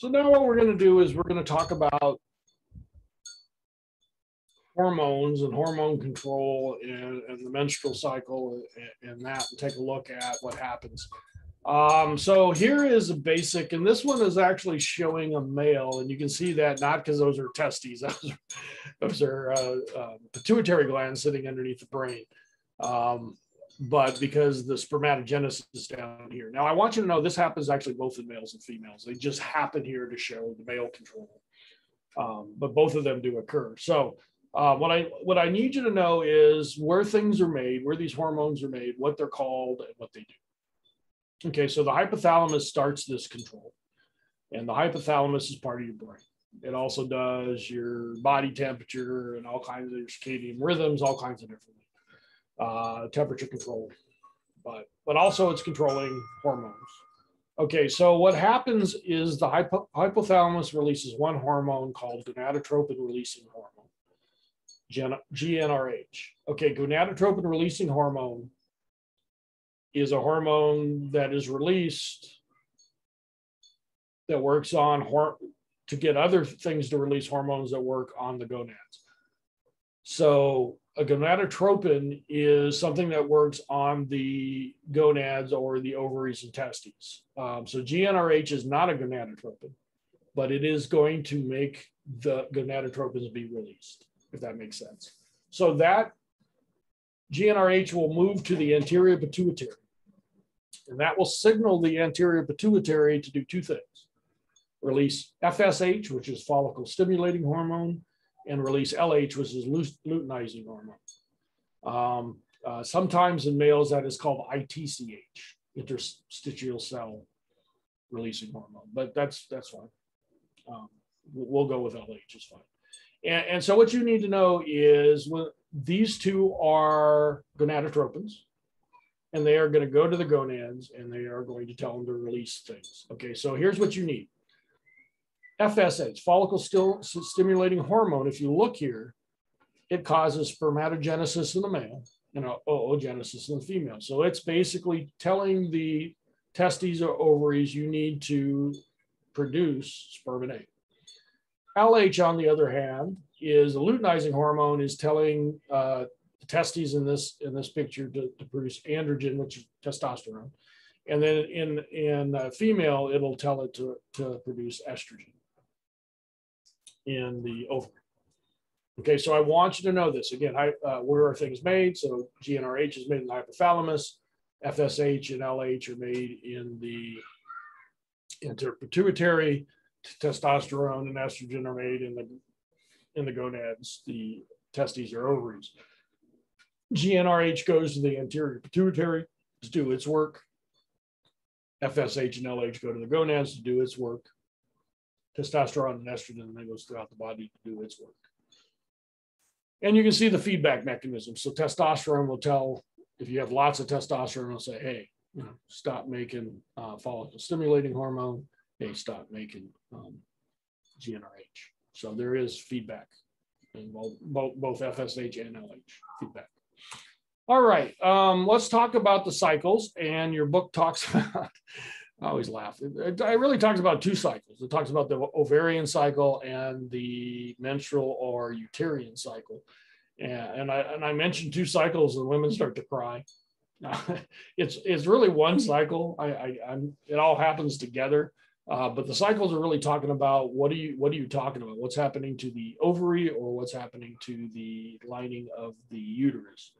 So now what we're going to do is we're going to talk about hormones and hormone control and the menstrual cycle and that, and take a look at what happens. So here is a basic, and this one is actually showing a male, and you can see that not because those are testes, those are pituitary glands sitting underneath the brain, but because the spermatogenesis is down here. Now I want you to know this happens actually both in males and females. They just happen here to show the male control, but both of them do occur. So what I need you to know is where things are made, where these hormones are made, what they're called, and what they do. Okay, so the hypothalamus starts this control, and the hypothalamus is part of your brain. It also does your body temperature and all kinds of your circadian rhythms, all kinds of different temperature control, but also it's controlling hormones. Okay, so what happens is the hypothalamus releases one hormone called gonadotropin releasing hormone, GnRH. Okay, gonadotropin releasing hormone is a hormone that is released that works on to get other things to release hormones that work on the gonads. So a gonadotropin is something that works on the gonads or the ovaries and testes. So GnRH is not a gonadotropin, but it is going to make the gonadotropins be released, if that makes sense. So that GnRH will move to the anterior pituitary, and that will signal the anterior pituitary to do two things: release FSH, which is follicle stimulating hormone, and release LH, which is luteinizing hormone. Sometimes in males that is called ITCH, interstitial cell releasing hormone, but that's fine. We'll go with LH, it's fine. And so what you need to know is these two are gonadotropins, and they are going to go to the gonads, and they are going to tell them to release things. Okay, so here's what you need. FSH, follicle stimulating hormone, if you look here, it causes spermatogenesis in the male and oogenesis in the female. So it's basically telling the testes or ovaries you need to produce sperm and egg. LH, on the other hand, is a luteinizing hormone, is telling the testes in this picture to produce androgen, which is testosterone. And then in female, it'll tell it to produce estrogen in the ovary. Okay, so I want you to know this. Again, where are things made? So GnRH is made in the hypothalamus. FSH and LH are made in the anterior pituitary. Testosterone and estrogen are made in the gonads, the testes or ovaries. GnRH goes to the anterior pituitary to do its work. FSH and LH go to the gonads to do its work. Testosterone and estrogen then goes throughout the body to do its work. And you can see the feedback mechanism. So testosterone will tell, if you have lots of testosterone, it'll say, hey, stop making follicle stimulating hormone. Hey, stop making GnRH. So there is feedback in both FSH and LH feedback. All right, let's talk about the cycles. And your book talks about, I always laugh. It really talks about two cycles. It talks about the ovarian cycle and the menstrual or uterine cycle. And I mentioned two cycles, and women start to cry. It's really one cycle. It all happens together. But the cycles are really talking about what are you talking about? What's happening to the ovary or what's happening to the lining of the uterus?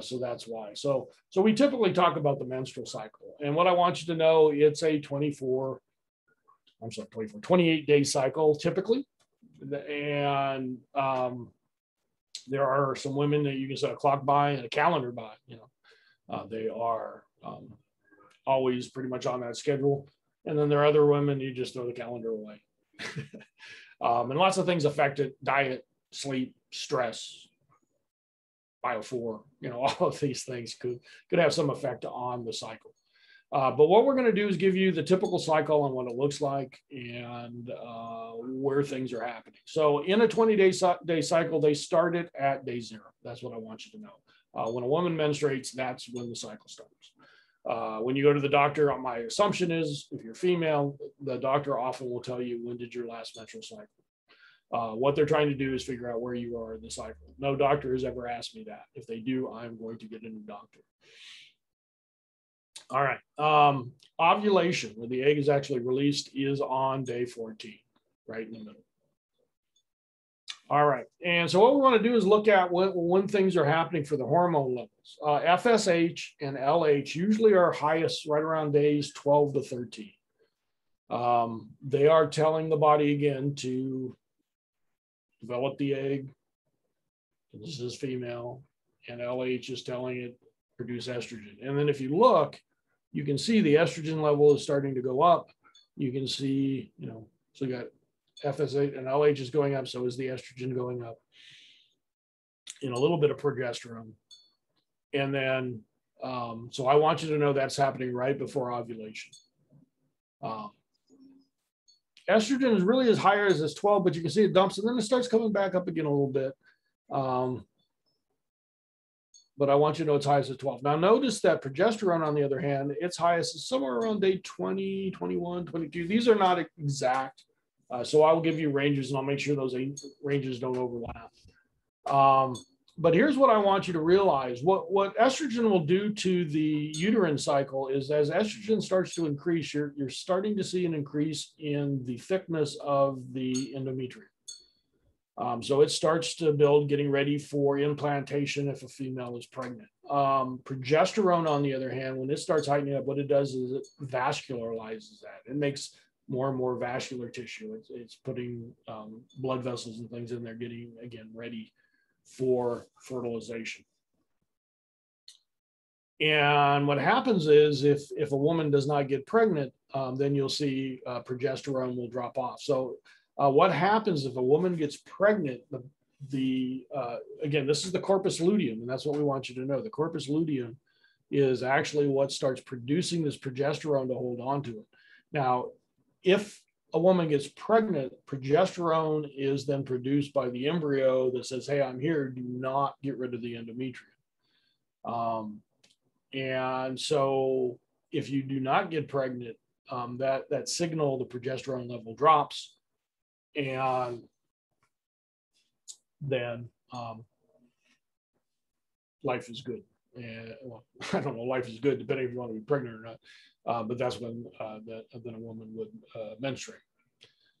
So that's why. So we typically talk about the menstrual cycle. And what I want you to know, it's a 28-day cycle typically. And there are some women that you can set a clock by and a calendar by. They are always pretty much on that schedule. And then there are other women, you just throw the calendar away. And lots of things affect it: diet, sleep, stress, Bio4, all of these things could have some effect on the cycle. But what we're going to do is give you the typical cycle and what it looks like and where things are happening. So in a 20-day cycle, they start it at day 0. That's what I want you to know. When a woman menstruates, that's when the cycle starts. When you go to the doctor, my assumption is if you're female, the doctor often will tell you, when did your last menstrual cycle? What they're trying to do is figure out where you are in the cycle. No doctor has ever asked me that. If they do, I'm going to get a new doctor. All right. Ovulation, where the egg is actually released, is on day 14, right in the middle. All right. And so what we want to do is look at when things are happening for the hormone levels. FSH and LH usually are highest right around days 12 to 13. They are telling the body again to develop the egg. This is female, and LH is telling it produce estrogen. And then if you look, you can see the estrogen level is starting to go up. You can see, so you got FSH and LH is going up, so is the estrogen going up, and a little bit of progesterone. And then, so I want you to know that's happening right before ovulation. Estrogen is really as higher as this 12, but you can see it dumps and then it starts coming back up again a little bit. But I want you to know it's highest at 12. Now notice that progesterone, on the other hand, its highest is somewhere around day 20, 21, 22. These are not exact. So I will give you ranges and I'll make sure those ranges don't overlap. But here's what I want you to realize. What estrogen will do to the uterine cycle is, as estrogen starts to increase, you're starting to see an increase in the thickness of the endometrium. So it starts to build, getting ready for implantation if a female is pregnant. Progesterone, on the other hand, when it starts heightening up, what it does is it vascularizes that. It makes more and more vascular tissue. It's putting blood vessels and things in there, getting, again, ready for fertilization. And what happens is if a woman does not get pregnant, then you'll see progesterone will drop off. So what happens if a woman gets pregnant, again, this is the corpus luteum, and that's what we want you to know. The corpus luteum is actually what starts producing this progesterone to hold on to it. Now, if a woman gets pregnant, progesterone is then produced by the embryo that says, hey, I'm here, do not get rid of the endometrium. And so if you do not get pregnant, that signal, the progesterone level drops, and then life is good. And well, I don't know, life is good depending if you want to be pregnant or not, but that's when then a woman would menstruate.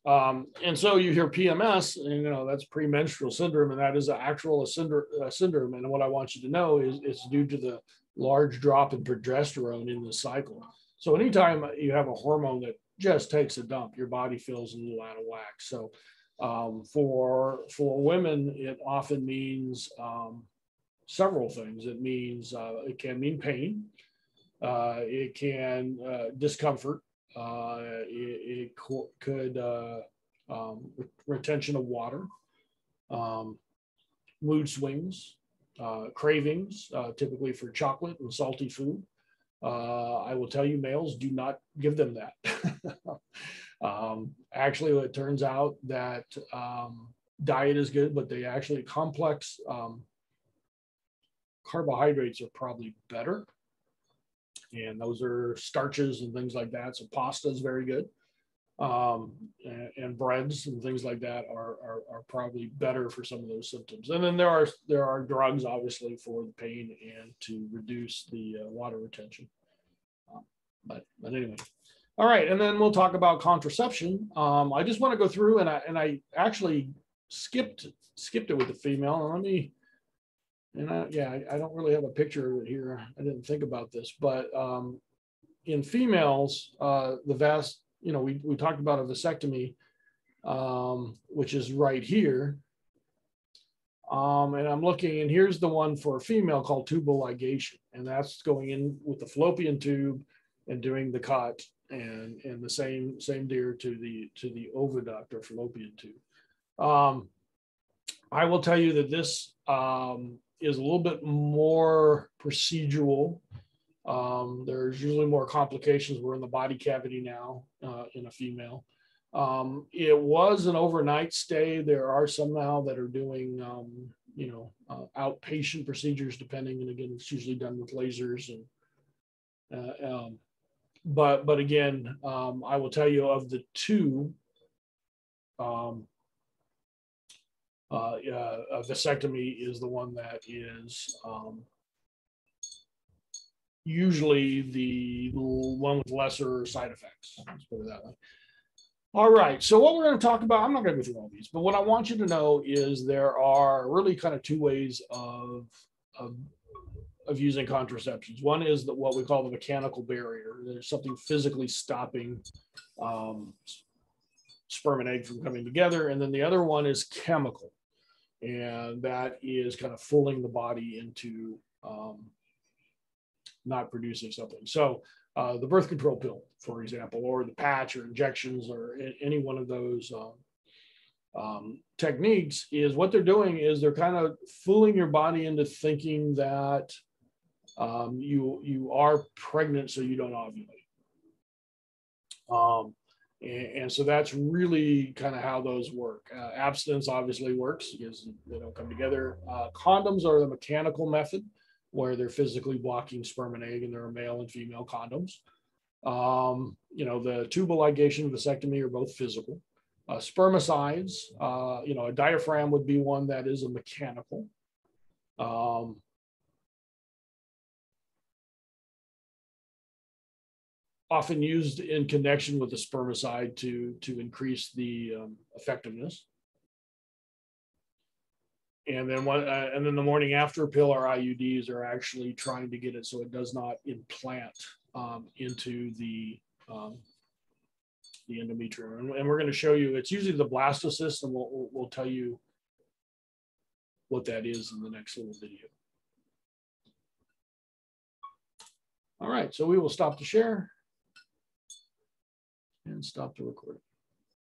And so you hear PMS, and that's premenstrual syndrome, and that is an actual syndrome. And what I want you to know is it's due to the large drop in progesterone in the cycle. So anytime you have a hormone that just takes a dump, your body feels a little out of whack. So for women, it often means several things. It means it can mean pain. It can discomfort. It could retention of water, mood swings, cravings, typically for chocolate and salty food. I will tell you, males, do not give them that. Actually, it turns out that diet is good, but they actually complex carbohydrates are probably better. And those are starches and things like that. So pasta is very good. And breads and things like that are probably better for some of those symptoms. And then there are drugs, obviously, for the pain and to reduce the water retention. But anyway, all right. And then we'll talk about contraception. I just want to go through, and I actually skipped it with the female. And I don't really have a picture of it here. I didn't think about this, but in females, we talked about a vasectomy, which is right here. And I'm looking, and here's the one for a female called tubal ligation. And that's going in with the fallopian tube and doing the cut, and the same deer to the oviduct or fallopian tube. I will tell you that this is a little bit more procedural. There's usually more complications. We're in the body cavity now in a female. It was an overnight stay. There are some now that are doing, outpatient procedures, depending. And again, it's usually done with lasers But again, I will tell you, of the two, vasectomy is the one that is usually the one with lesser side effects. Let's put it that way. All right, so what we're going to talk about, I'm not going to go through all these, but what I want you to know is there are really kind of two ways of using contraceptions. One is what we call the mechanical barrier. There's something physically stopping sperm and egg from coming together. And then the other one is chemical. And that is kind of fooling the body into not producing something. So the birth control pill, for example, or the patch or injections or any one of those techniques, is what they're doing is they're kind of fooling your body into thinking that you are pregnant so you don't ovulate. And so that's really kind of how those work. Abstinence obviously works because they don't come together. Condoms are the mechanical method where they're physically blocking sperm and egg, and there are male and female condoms. The tubal ligation, vasectomy are both physical. Spermicides, a diaphragm would be one that is a mechanical. Often used in connection with the spermicide to increase the effectiveness. And then the morning after pill or IUDs are actually trying to get it so it does not implant into the endometrium. And we're going to show you, it's usually the blastocyst, and we'll tell you what that is in the next little video. All right, so we will stop the share and stop the recording.